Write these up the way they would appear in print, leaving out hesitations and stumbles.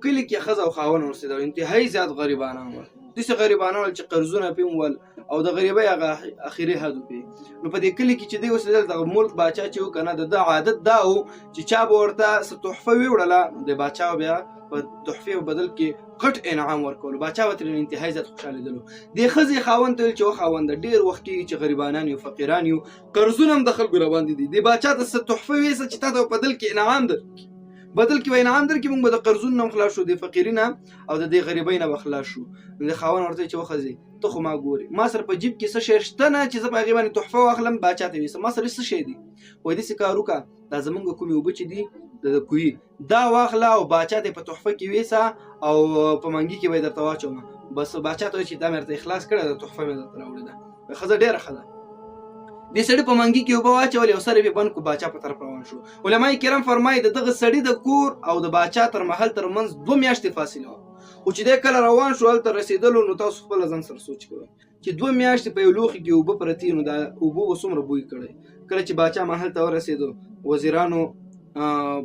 کلي کې ښځه او خاوند ورسېدل، انتهایي زیات غریبانان ول، داسې غریبانان ول چې قرضونه پې هم ول او د غریبۍ هغه اخري حد پې. نو په دې کلي کې چې دی اوسېدل، دغه ملک باچا چې و که نه، د ده عادت دا و چې چا به ورته څه تحفه ویوړله، د باچا بیا په تحفې په بدل کې غټ انعام ورکولو. باچا به ترې انتهایي زیات خوشحالېدلو. دې ښځې خاوند ته ویل چې و خاونده، ډېر وخت کېږي چې غریبانان یو، فقیران یو، قرضونه هم د خلکو راباندې دي، دې باچا ته څه تحفه ویسه چې تا ته په بدل کې انعام درکړي، بدل کې به انعام درکړي، موږ به د قرضونو نه هم خلاص شو، د فقیري نه او د دې غریبۍ نه به خلاص شو. نو د خاوند ورته چې وښځې ته خو ما ګورې، ما سره په جیب کې څه شی شته نه چې زه په هغې باندې تحفه واخلم باچا ته ویسم، ما سره څه شی دي. وایي داسې کار وکړه، دا زمونږ کومې اوبه چې دي د کوهي دا واخله او باچا ته په تحفه کې ویسه او په منګي کې به یې درته واچوم. بس باچا ته وایي چې دا مې درته اخلاص کړی ده، تحفه مې درته راوړې ده. ښځه ډېره ښه ده. دې سړي په منګي کې اوبه واچولې او سر یې بند کړو، باچا په طرف روان شو. علما کرام فرمایي د دغه سړي د کور او د باچا تر محل تر منځ 2 میاشتې فاصله وه. خو چې دی کله روان شو هلته رسېدلو، نو تاسو خپله ځان سره سوچ کوئ چې 2 میاشتې په یو لوښي کې اوبه پرتې، نو دا اوبو به څومره بوی کړی. کله چې باچا محل ته ورسېدو، وزیرانو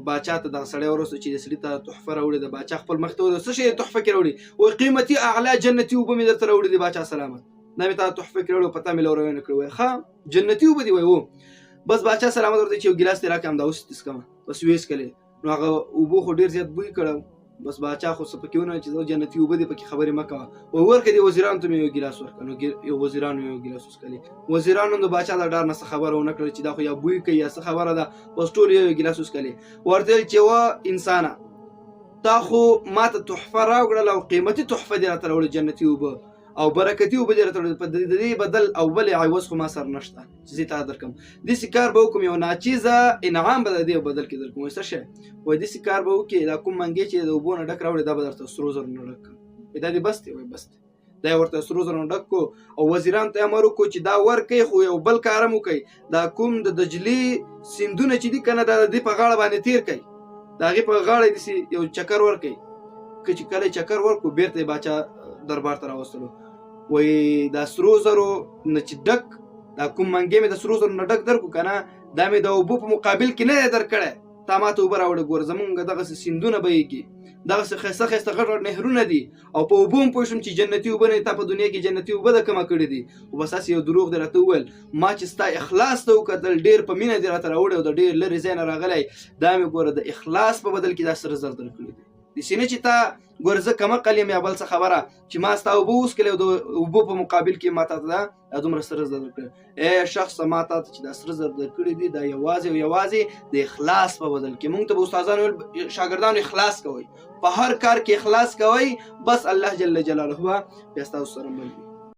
باچا ته دغه سړی ورسو چې د سړي ته تحفه راوړې ده. باچا خپل مخ ته ودرېد، څه شی تحفه کې راوړي؟ وایي قیمتي اعلی جنتي اوبه مې درته راوړي دي باچا سلامت، دا مې تا تحفه کې راوړي، په تا مې لوروی نه کړې. وایي ښه جنتي اوبه دي؟ وایي و. بس باچا سلامت ورته چې یو ګیلاس دې راکړه، همدا اوس تسکمه. بس ویې څښلې، نو هغه اوبو خو ډېر زیات بوی کړی. بس باچا خو څه پکې ونه چې جنتي اوبه دي پکې خبرې مه کوه. وایي ورکړه دې وزیرانو ته مې یو ګیلاس ورکړه. نو یو وزیرانو یو ګیلاس وڅښلې. وزیرانو د باچا د ډار نه څه خبره ونه کړله چې دا خو یا بوی کوي یا څه خبره ده. بس ټول یو ګیلاس وڅښلې. ورته ویل چې وا انسانه، تا خو ما ته تحفه راوړله او قیمتي تحفه دې راته راوړې، جنتي اوبه او برکتي اوبه دې راته راوړې، په د دې بدل او بل عوض خو ما سره نشته چې زه تا درکړم. داسې کار به وکړم، یو ناچیزه انعام به د دې بدل کې درکړم. وایي څه شی؟ وایي داسې کار به وکړې، دا کوم منګی چې د اوبو نه ډک راوړې دا به درته سرو زرو نه ډک کړم. دا دې بس دی؟ وایي بس دی. دا یې ورته سرو زرو نه ډک کړو او وزیرانو ته یې امر وکړو چې دا ورکوئ، خو یو بل کار هم وکړئ، دا کوم د دجلي سیندونه چې دي که نه، دا د دې په غاړه باندې تېر کړئ، د هغې په غاړه یې داسې یو چکر ورکړئ. که چې کله یې چکر ورکړو، بېرته یې باچا دربار ته راوستلو. وایي دا سرو زرو نه چې ډک، دا کوم منګی مې د سرو زرو نه ډک درکړو که نه، دا مې د اوبو په مقابل کې نه دی درکړی، تا ما ته اوبه راوړه. ګوره زمونږ دغسې سیندونه بهیږي، دغسې ښایسته ښایسته غټ غټ نهرونه دي او په اوبو هم پوه شوم چې جنتي اوبه نه، تا په دنیا کې جنتي اوبه د کمه کړې دي. خو بس هسې یو دروغ دې راته وویل، ما چې ستا اخلاص ته وکتل، ډېر په مینه دې راته راوړی او د ډېر لرې ځای نه راغلی، دا مې ګوره د اخلاص په بدل کې دا سره زر درکړي دي. داسې نه چې تا ګوره زه کمقل یم یا بل څه خبره چې ما ستا اوبه وڅښلې او د اوبو په مقابل کې ما تا ته دا دومره سره زر درکړي. ای شخصه، ما تا ته چې دا سره زر درکړي دي، دا یوازې او یوازې د اخلاص په بدل کې. موږ ته به استادانو ویل شاګردانو اخلاص کوئ، په هر کار کې اخلاص کوئ، بس الله جل جلاله به بیا ستاسو سره مل وي.